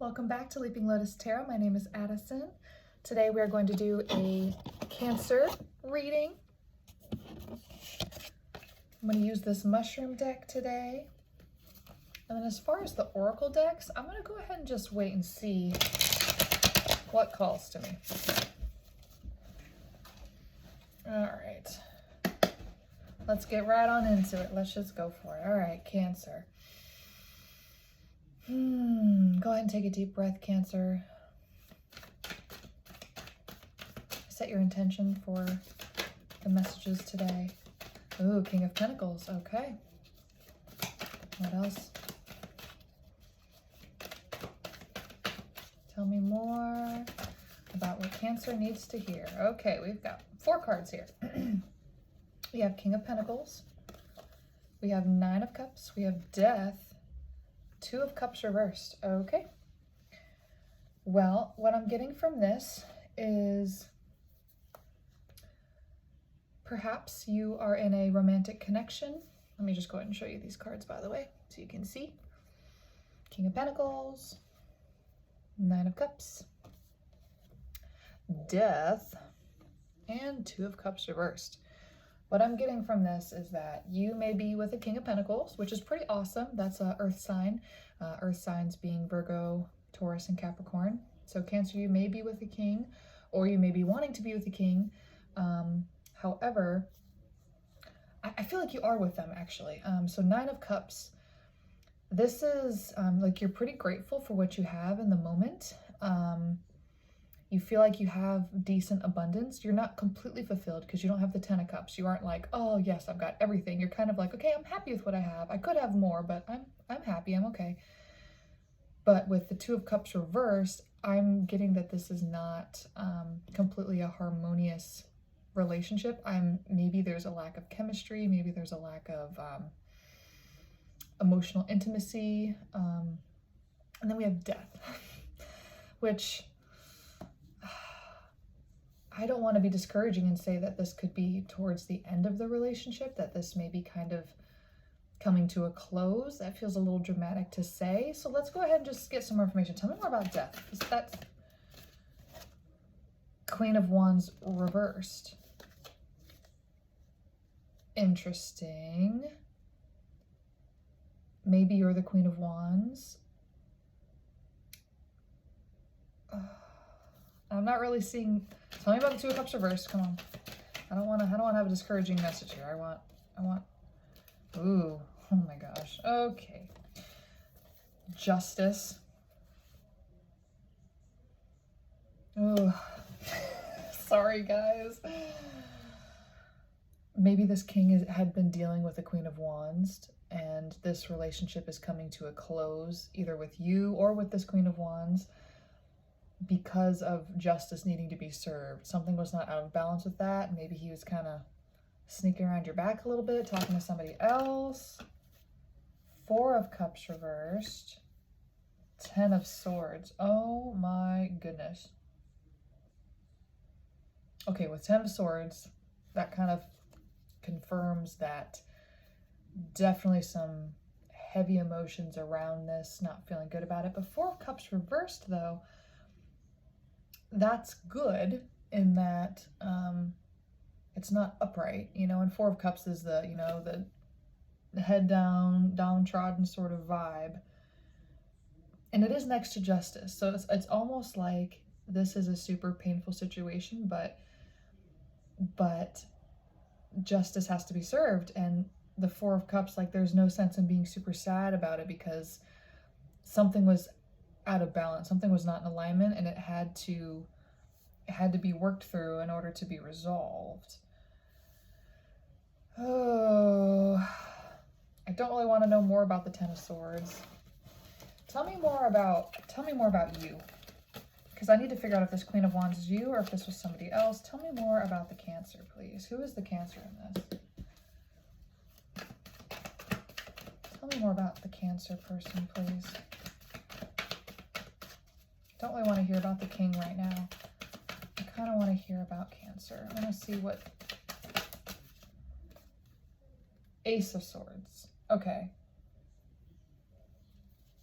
Welcome back to Leaping Lotus Tarot. My name is Addison. Today we are going to do a Cancer reading. I'm going to use this mushroom deck today. And then as far as the oracle decks, I'm going to go ahead and just wait and see what calls to me. All right. Let's get right on into it. Let's just go for it. All right, Cancer. Go ahead and take a deep breath, Cancer. Set your intention for the messages today. Ooh, King of Pentacles. Okay. What else? Tell me more about what Cancer needs to hear. Okay, we've got 4 cards here. We have King of Pentacles. We have 9 of Cups. We have Death. 2 of Cups reversed. Okay. Well, what I'm getting from this is perhaps you are in a romantic connection. Let me just go ahead and show you these cards, by the way, so you can see. King of Pentacles, 9 of Cups, Death, and 2 of Cups reversed. What I'm getting from this is that you may be with a King of Pentacles, which is pretty awesome. That's an earth sign. Earth signs being Virgo, Taurus, and Capricorn. So Cancer, you may be with a king, or you may be wanting to be with a king. However, I feel like you are with them, actually. So 9 of Cups, this is like you're pretty grateful for what you have in the moment. You feel like you have decent abundance. You're not completely fulfilled because you don't have the 10 of Cups. You aren't like, oh yes, I've got everything. You're kind of like, okay, I'm happy with what I have. I could have more, but I'm happy, I'm okay. But with the 2 of Cups reversed, I'm getting that this is not completely a harmonious relationship. Maybe there's a lack of chemistry. Maybe there's a lack of emotional intimacy. And then we have Death, which I don't want to be discouraging and say that this could be towards the end of the relationship, that this may be kind of coming to a close. That feels a little dramatic to say. So let's go ahead and just get some more information. Tell me more about Death. That's Queen of Wands reversed. Interesting. Maybe you're the Queen of Wands. I'm not really seeing. Tell me about the 2 of Cups reversed. Come on. I don't want to have a discouraging message here. I want. Ooh. Oh my gosh. Okay. Justice. Oh. Sorry, guys. Maybe this king had been dealing with the Queen of Wands, and this relationship is coming to a close, either with you or with this Queen of Wands, because of justice needing to be served. Something was not out of balance with that. Maybe he was kind of sneaking around your back a little bit, talking to somebody else. 4 of Cups reversed. 10 of Swords. Oh my goodness. Okay, with 10 of Swords, that kind of confirms that definitely some heavy emotions around this, not feeling good about it. But 4 of Cups reversed, though, that's good in that it's not upright, you know, and 4 of Cups is the, you know, the head down, downtrodden sort of vibe. And it is next to Justice. So it's almost like this is a super painful situation, but justice has to be served. And the 4 of Cups, like, there's no sense in being super sad about it because something was out of balance. Something was not in alignment, and it had to be worked through in order to be resolved. Oh, I don't really want to know more about the 10 of Swords. Tell me more about you, because I need to figure out if this Queen of Wands is you or if this was somebody else. Tell me more about the Cancer, please. Who is the Cancer in this? Tell me more about the Cancer person, please. Don't really want to hear about the King right now. I kind of want to hear about Cancer. I want to see what... Ace of Swords. Okay.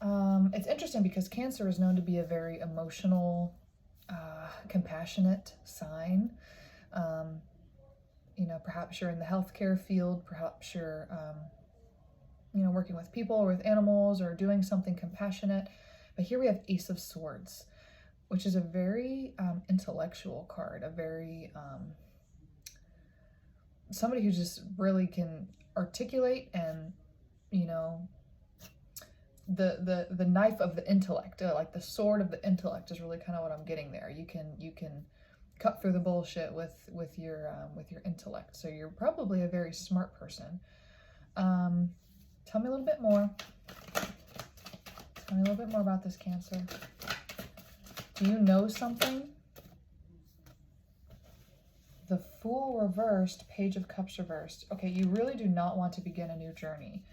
It's interesting because Cancer is known to be a very emotional, compassionate sign. You know, perhaps you're in the healthcare field, perhaps you're, you know, working with people or with animals or doing something compassionate. But here we have Ace of Swords, which is a very intellectual card, a very, somebody who just really can articulate and, you know, the knife of the intellect, like the sword of the intellect is really kind of what I'm getting there. You can cut through the bullshit with your intellect. So you're probably a very smart person. Tell me a little bit more. Tell me a little bit more about this Cancer. Do you know something? The Fool reversed, Page of Cups reversed. Okay, you really do not want to begin a new journey.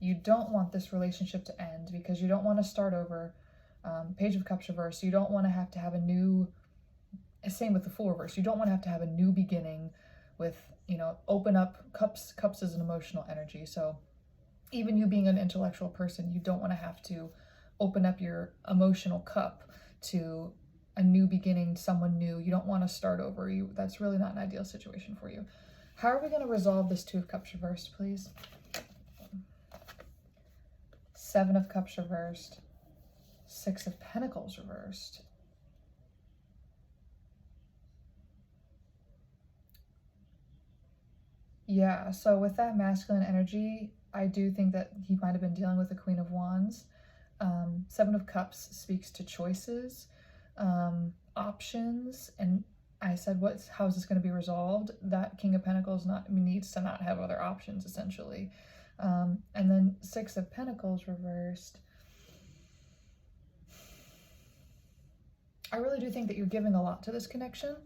You don't want this relationship to end because you don't want to start over. Page of Cups reversed. You don't want to have a new, same with the Fool reversed. You don't want to have a new beginning with, you know, open up. Cups is an emotional energy. So even you being an intellectual person, you don't want to have to open up your emotional cup to a new beginning, someone new. You don't want to start over. That's really not an ideal situation for you. How are we going to resolve this Two of Cups reversed, please? Seven of Cups reversed. Six of Pentacles reversed. Yeah, so with that masculine energy, I do think that he might have been dealing with the Queen of Wands. Seven of Cups speaks to choices, options, and I said, how is this going to be resolved? That King of Pentacles needs to not have other options, essentially. And then Six of Pentacles reversed. I really do think that you're giving a lot to this connection,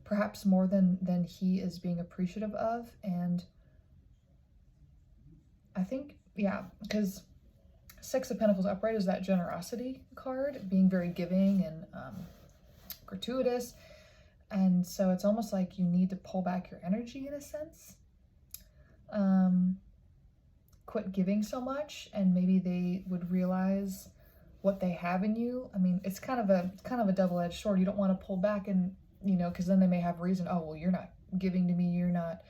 perhaps more than he is being appreciative of. And I think, yeah, because Six of Pentacles upright is that generosity card, being very giving and gratuitous. And so it's almost like you need to pull back your energy in a sense. Quit giving so much, and maybe they would realize what they have in you. I mean, it's kind of a double-edged sword. You don't want to pull back and, you know, because then they may have reason, oh, well, you're not giving to me, you're not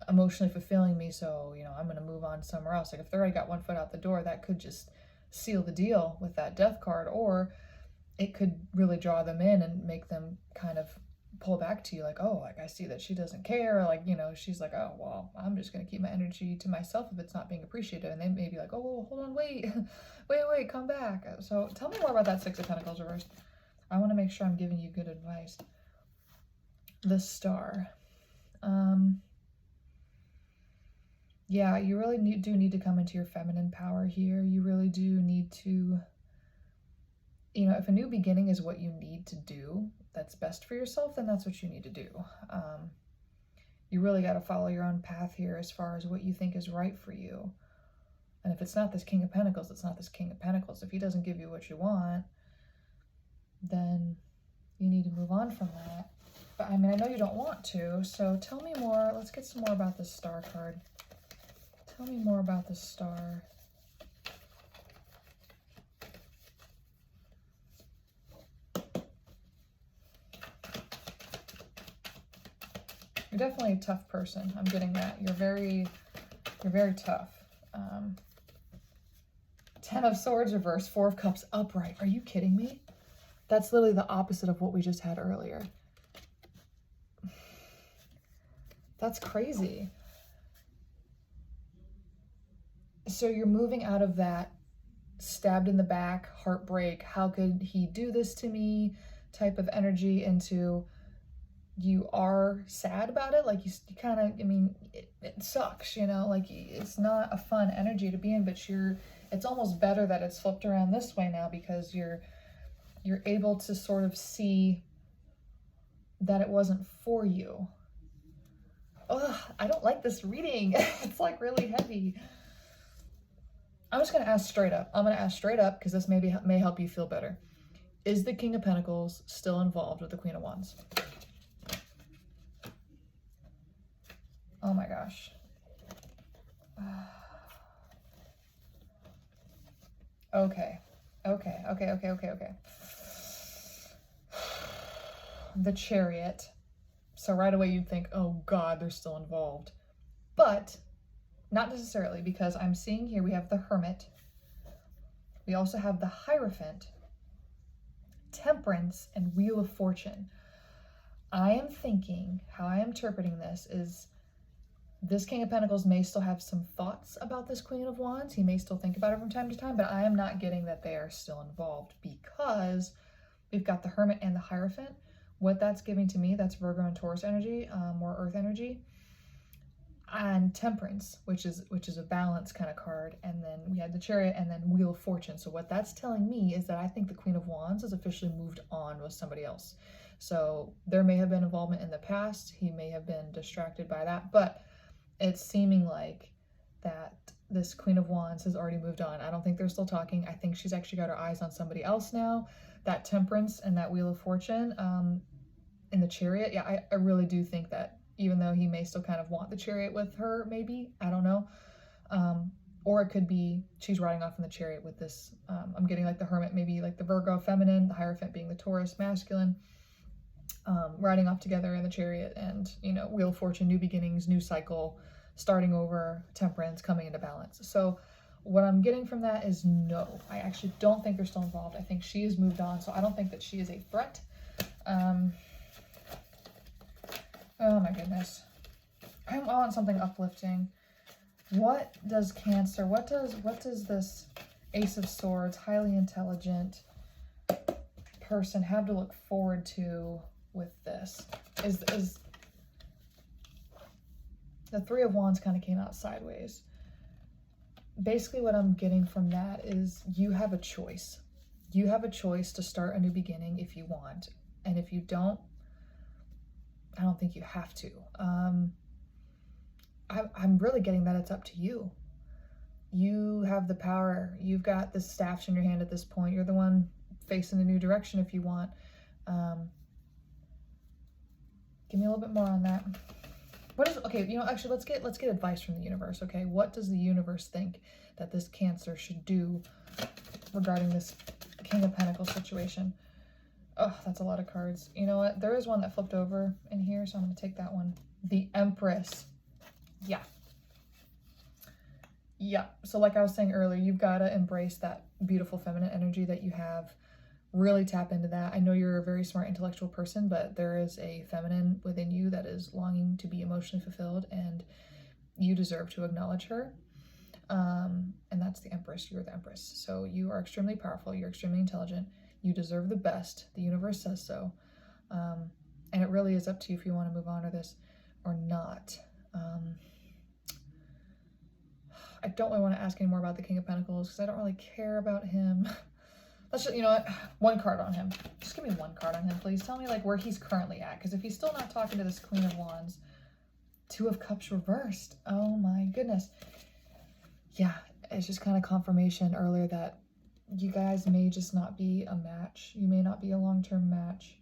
emotionally fulfilling me, so, you know, I'm going to move on somewhere else. Like if they already got one foot out the door, that could just seal the deal with that Death card, or it could really draw them in and make them kind of pull back to you, like, oh, like I see that she doesn't care, or like, you know, she's like, oh, well, I'm just going to keep my energy to myself if it's not being appreciated. And they may be like, oh, hold on, wait, wait, come back. So tell me more about that Six of Pentacles reversed. I want to make sure I'm giving you good advice. The Star. Yeah, you really do need to come into your feminine power here. You really do need to, you know, if a new beginning is what you need to do, that's best for yourself, then that's what you need to do. You really got to follow your own path here as far as what you think is right for you. And if it's not this King of Pentacles, it's not this King of Pentacles. If he doesn't give you what you want, then you need to move on from that. But I mean, I know you don't want to, so tell me more. Let's get some more about this Star card. Tell me more about the Star. You're definitely a tough person. I'm getting that. You're very tough. Ten of Swords reversed, Four of Cups upright. Are you kidding me? That's literally the opposite of what we just had earlier. That's crazy. So you're moving out of that stabbed in the back, heartbreak, how could he do this to me type of energy into you are sad about it. Like you kind of, I mean, it sucks, you know, like it's not a fun energy to be in, but it's almost better that it's flipped around this way now because you're able to sort of see that it wasn't for you. Ugh, I don't like this reading. It's like really heavy. I'm just going to ask straight up. I'm going to ask straight up because this may help you feel better. Is the King of Pentacles still involved with the Queen of Wands? Oh my gosh. Okay. Okay. The Chariot. So right away you'd think, oh God, they're still involved. But not necessarily, because I'm seeing here we have the Hermit. We also have the Hierophant, Temperance, and Wheel of Fortune. I am thinking, how I am interpreting this is, this King of Pentacles may still have some thoughts about this Queen of Wands. He may still think about it from time to time, but I am not getting that they are still involved, because we've got the Hermit and the Hierophant. What that's giving to me, that's Virgo and Taurus energy, more earth energy. And Temperance, which is a balance kind of card. And then we had the Chariot and then Wheel of Fortune. So what that's telling me is that I think the Queen of Wands has officially moved on with somebody else. So there may have been involvement in the past. He may have been distracted by that, but it's seeming like that this Queen of Wands has already moved on. I don't think they're still talking. I think she's actually got her eyes on somebody else now. That Temperance and that Wheel of Fortune in the Chariot, yeah, I really do think that, even though he may still kind of want the Chariot with her, maybe, I don't know. Or it could be she's riding off in the Chariot with this, I'm getting like the Hermit, maybe like the Virgo feminine, the Hierophant being the Taurus masculine, riding off together in the Chariot, and, you know, Wheel of Fortune, new beginnings, new cycle, starting over, Temperance, coming into balance. So what I'm getting from that is no, I actually don't think they're still involved. I think she has moved on, so I don't think that she is a threat. Oh my goodness. I want something uplifting. What does Cancer, what does this Ace of Swords, highly intelligent person have to look forward to with this? Is the Three of Wands kind of came out sideways. Basically what I'm getting from that is you have a choice. You have a choice to start a new beginning if you want. And if you don't, I don't think you have to. I'm really getting that it's up to you. You have the power. You've got the staffs in your hand at this point. You're the one facing a new direction if you want. Give me a little bit more on that. What is, okay, you know, actually let's get advice from the universe, okay? What does the universe think that this Cancer should do regarding this King of Pentacles situation? Oh, that's a lot of cards. You know what? There is one that flipped over in here, so I'm going to take that one. The Empress. Yeah. Yeah. So like I was saying earlier, you've got to embrace that beautiful feminine energy that you have. Really tap into that. I know you're a very smart intellectual person, but there is a feminine within you that is longing to be emotionally fulfilled, and you deserve to acknowledge her. And that's the Empress. You're the Empress. So you are extremely powerful. You're extremely intelligent. You deserve the best. The universe says so. And it really is up to you if you want to move on to this or not. I don't really want to ask any more about the King of Pentacles because I don't really care about him. Let's just, you know what? One card on him. Just give me one card on him, please. Tell me like where he's currently at. Because if he's still not talking to this Queen of Wands, Two of Cups reversed. Oh my goodness. Yeah, it's just kind of confirmation earlier that you guys may just not be a match. You may not be a long-term match.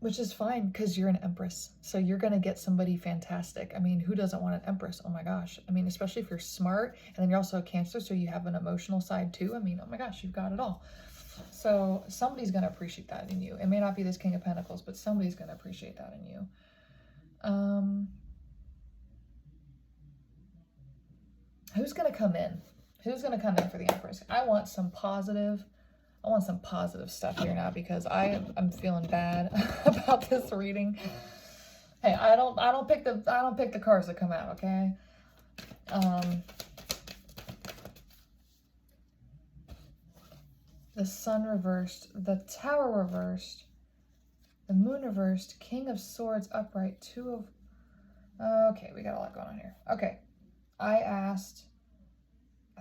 Which is fine because you're an Empress. So you're going to get somebody fantastic. I mean, who doesn't want an Empress? Oh my gosh. I mean, especially if you're smart and then you're also a Cancer, so you have an emotional side too. I mean, oh my gosh, you've got it all. So somebody's going to appreciate that in you. It may not be this King of Pentacles, but somebody's going to appreciate that in you. Who's going to come in? Who's going to come in for the Empress? I want some positive stuff here now because I'm feeling bad about this reading. Hey, I don't pick the cards that come out, okay? The Sun reversed, the Tower reversed, the Moon reversed, King of Swords upright, Two of... Okay, we got a lot going on here. Okay, I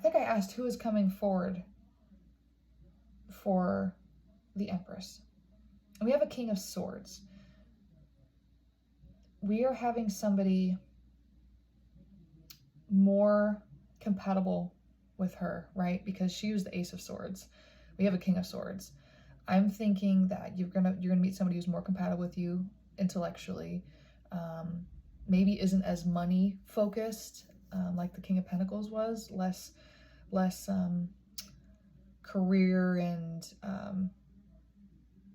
think I asked who is coming forward for the Empress. And we have a King of Swords. We are having somebody more compatible with her, right? Because she was the Ace of Swords. We have a King of Swords. I'm thinking that you're gonna meet somebody who's more compatible with you intellectually, maybe isn't as money focused like the King of Pentacles was, less career and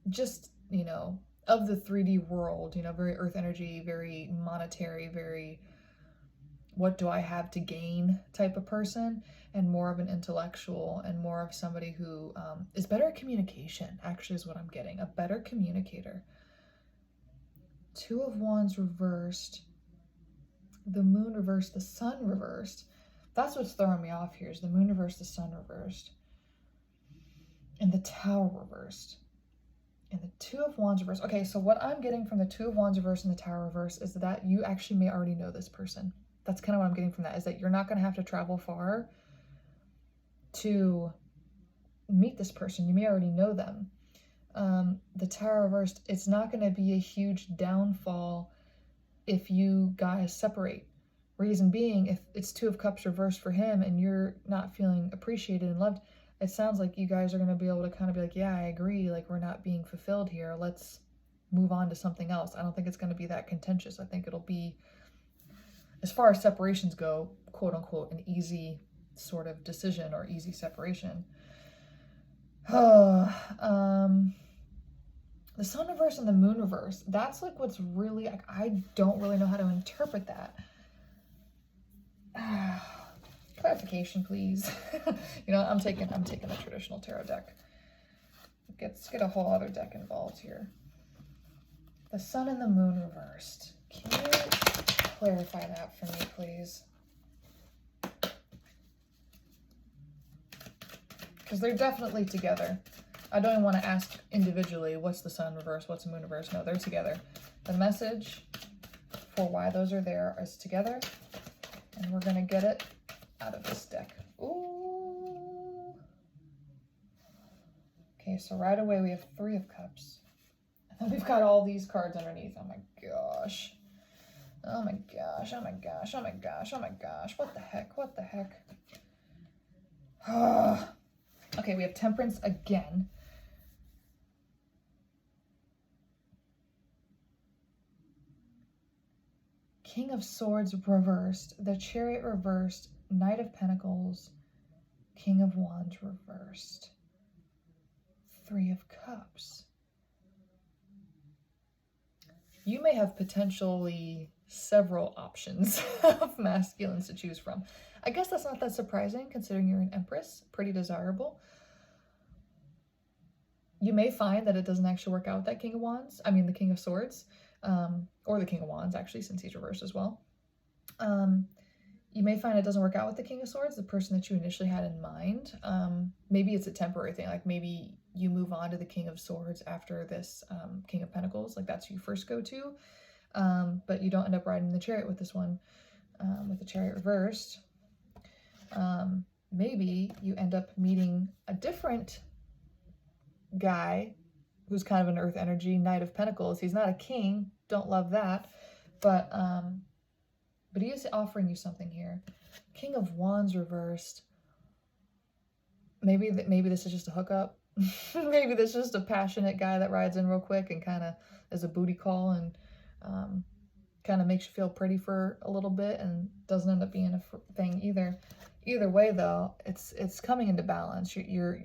just, you know, of the 3D world, you know, very earth energy, very monetary, very what do I have to gain type of person, and more of an intellectual and more of somebody who is better at communication, actually, is what I'm getting. A better communicator. Two of Wands reversed, the Moon reversed, the Sun reversed. That's what's throwing me off here, is the Moon reversed, the Sun reversed, and the Tower reversed, and the Two of Wands reversed. Okay, so what I'm getting from the Two of Wands reversed and the Tower reversed is that you actually may already know this person. That's kind of what I'm getting from that, is that you're not going to have to travel far to meet this person. You may already know them. The Tower reversed, it's not going to be a huge downfall if you guys separate. Reason being, if it's Two of Cups reversed for him and you're not feeling appreciated and loved, it sounds like you guys are going to be able to kind of be like, yeah, I agree, like we're not being fulfilled here, let's move on to something else. I don't think it's going to be that contentious. I think it'll be, as far as separations go, quote unquote, an easy sort of decision or easy separation. The Sun reverse and the Moon reverse, that's like what's really, like, I don't really know how to interpret that. Clarification, please. You know, I'm taking a traditional tarot deck. Let's get a whole other deck involved here. The Sun and the Moon reversed. Can you clarify that for me, please? Because they're definitely together. I don't even want to ask individually, what's the Sun reverse, what's the Moon reverse? No, they're together. The message for why those are there is together, and we're going to get it out of this deck. Ooh. Okay, so right away we have Three of Cups. And then we've got all these cards underneath. Oh my gosh. Oh my gosh, oh my gosh, oh my gosh, oh my gosh. What the heck, what the heck? Okay, we have Temperance again. King of Swords reversed, the Chariot reversed, Knight of Pentacles, King of Wands reversed, Three of Cups. You may have potentially several options of masculines to choose from. I guess that's not that surprising considering you're an Empress, pretty desirable. You may find that it doesn't actually work out with that King of Wands, I mean the King of Swords, or the King of Wands actually, since he's reversed as well. You may find it doesn't work out with the King of Swords, the person that you initially had in mind. Maybe it's a temporary thing, like maybe you move on to the King of Swords after this King of Pentacles, like that's who you first go to, but you don't end up riding the Chariot with this one, with the Chariot reversed. Maybe you end up meeting a different guy who's kind of an earth energy, Knight of Pentacles. He's not a king, don't love that, but he is offering you something here. King of Wands reversed. Maybe this is just a hookup. Maybe this is just a passionate guy that rides in real quick and kind of is a booty call and kind of makes you feel pretty for a little bit and doesn't end up being a thing either. Either way, though, it's coming into balance. You're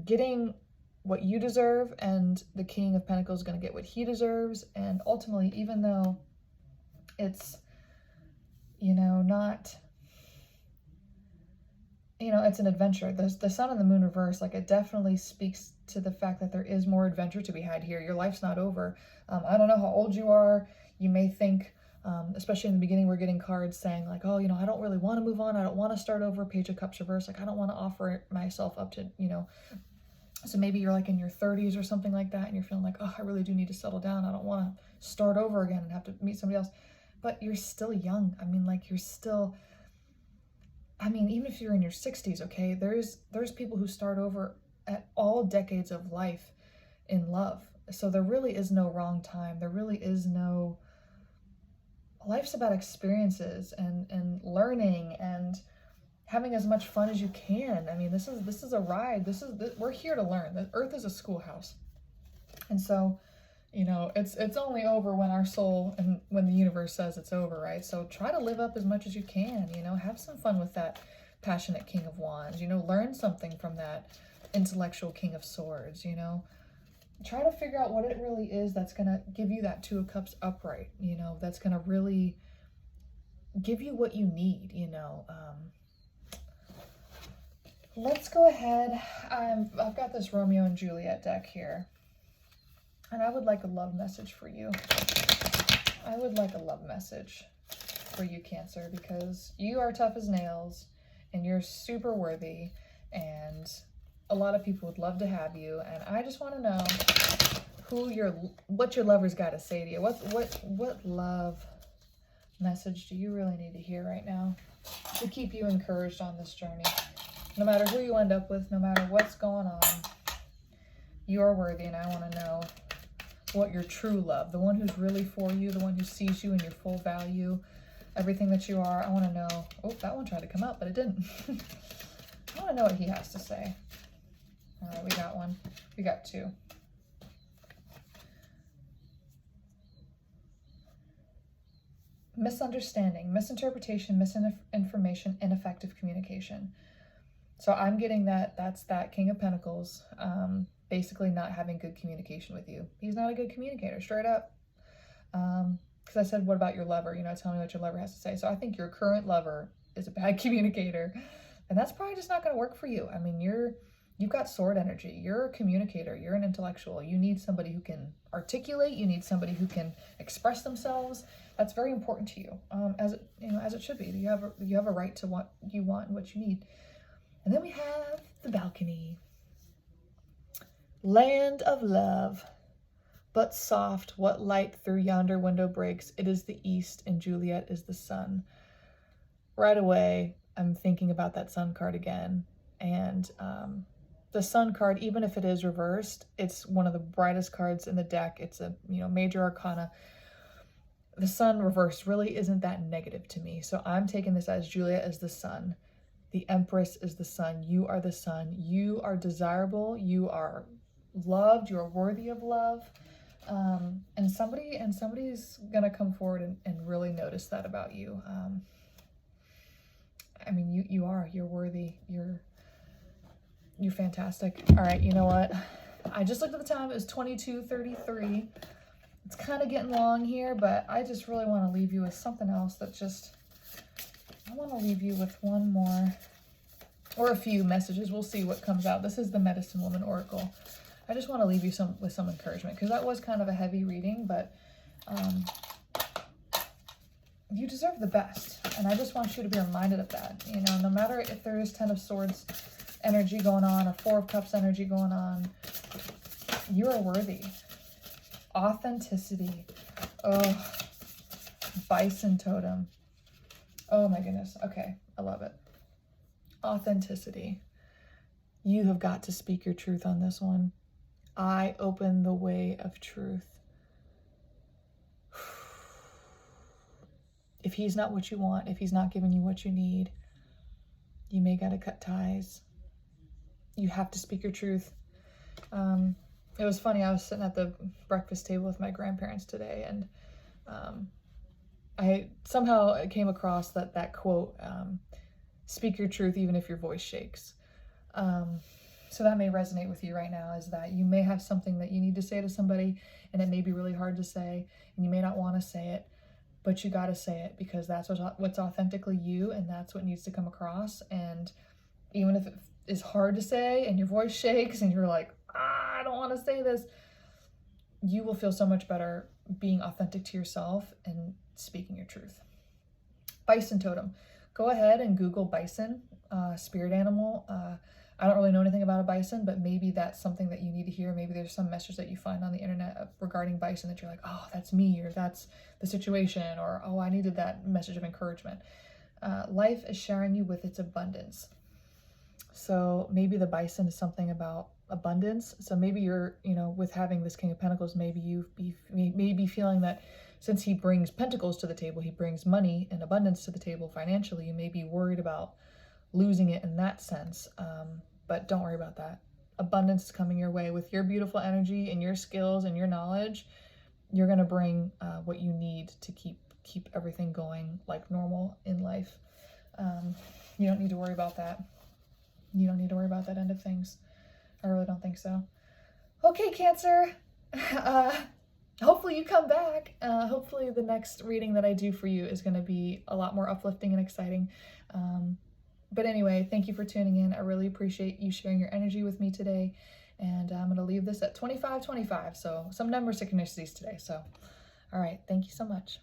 getting what you deserve, and the King of Pentacles is going to get what he deserves. And ultimately, even though it's, you know, not, you know, it's an adventure. The Sun and the Moon reverse, like, it definitely speaks to the fact that there is more adventure to be had here. Your life's not over. I don't know how old you are. You may think, especially in the beginning, we're getting cards saying like, oh, you know, I don't really want to move on. I don't want to start over. Page of Cups reverse. Like, I don't want to offer myself up to, you know, so maybe you're like in your 30s or something like that, and you're feeling like, oh, I really do need to settle down. I don't want to start over again and have to meet somebody else. But you're still young. I mean, like, you're still, I mean, even if you're in your 60s, okay, there's people who start over at all decades of life in love. So there really is no wrong time. There really is no, life's about experiences and learning and having as much fun as you can. I mean, this is a ride. We're here to learn. The Earth is a schoolhouse. And so, You know, it's only over when our soul and when the universe says it's over, right? So try to live up as much as you can, you know, have some fun with that passionate King of Wands, you know, learn something from that intellectual King of Swords, you know. Try to figure out what it really is that's going to give you that Two of Cups upright, you know, that's going to really give you what you need, you know. Let's go ahead. I've got this Romeo and Juliet deck here, and I would like a love message for you. I would like a love message for you, Cancer, because you are tough as nails, and you're super worthy, and a lot of people would love to have you, and I just want to know what your lover's got to say to you. What love message do you really need to hear right now to keep you encouraged on this journey? No matter who you end up with, no matter what's going on, you are worthy, and I want to know what your true love, the one who's really for you, the one who sees you in your full value, everything that you are. I want to know. Oh, that one tried to come up, but it didn't. I want to know what he has to say. All right, we got one. We got two. Misunderstanding, misinterpretation, misinformation, ineffective communication. So I'm getting that's that King of Pentacles, basically not having good communication with you. He's not a good communicator, straight up. Because I said, what about your lover? You know, tell me what your lover has to say. So I think your current lover is a bad communicator, and that's probably just not going to work for you. I mean, you've got sword energy. You're a communicator. You're an intellectual. You need somebody who can articulate. You need somebody who can express themselves. That's very important to you, as it should be. You have a right to what you want and what you need. And then we have the balcony. Land of love, but soft, what light through yonder window breaks? It is the east, and Juliet is the sun. Right away, I'm thinking about that sun card again. And the sun card, even if it is reversed, it's one of the brightest cards in the deck. It's a major arcana. The sun reversed really isn't that negative to me. So I'm taking this as Juliet is the sun. The Empress is the sun. You are the sun. You are desirable. You are loved. You are worthy of love. And somebody's gonna come forward and really notice that about you. I mean, you're worthy. You're fantastic. All right, you know what? I just looked at the time. It was 22:33. It's kind of getting long here, but I just really want to leave you with something else I want to leave you with one more, or a few messages. We'll see what comes out. This is the Medicine Woman Oracle. I just want to leave you with some encouragement, because that was kind of a heavy reading, but you deserve the best. And I just want you to be reminded of that. You know, no matter if there is 10 of Swords energy going on or 4 of Cups energy going on, you are worthy. Authenticity. Oh, Bison Totem. Oh my goodness. Okay, I love it. Authenticity. You have got to speak your truth on this one. I open the way of truth. If he's not what you want, if he's not giving you what you need, you may gotta cut ties. You have to speak your truth. It was funny, I was sitting at the breakfast table with my grandparents today, and I somehow came across that quote, speak your truth even if your voice shakes. So that may resonate with you right now, is that you may have something that you need to say to somebody, and it may be really hard to say, and you may not want to say it, but you got to say it, because that's what's authentically you, and that's what needs to come across. And even if it is hard to say and your voice shakes and you're like, I don't want to say this, you will feel so much better being authentic to yourself and speaking your truth. Bison Totem. Go ahead and Google bison, spirit animal. I don't really know anything about a bison, but maybe that's something that you need to hear. Maybe there's some message that you find on the internet regarding bison that you're like, oh, that's me, or that's the situation, or oh, I needed that message of encouragement. Life is showering you with its abundance. So maybe the bison is something about abundance. So maybe you're, with having this King of Pentacles, maybe you may be feeling that since he brings pentacles to the table, he brings money and abundance to the table financially. You may be worried about losing it in that sense, but don't worry about that. Abundance is coming your way with your beautiful energy and your skills and your knowledge. you're gonna bring what you need to keep everything going like normal in life. You don't need to worry about that. You don't need to worry about that end of things. I really don't think so. Okay, Cancer. Hopefully you come back. Hopefully the next reading that I do for you is going to be a lot more uplifting and exciting. But anyway, thank you for tuning in. I really appreciate you sharing your energy with me today. And I'm going to leave this at 25-25. So some number synchronicities today. So, all right. Thank you so much.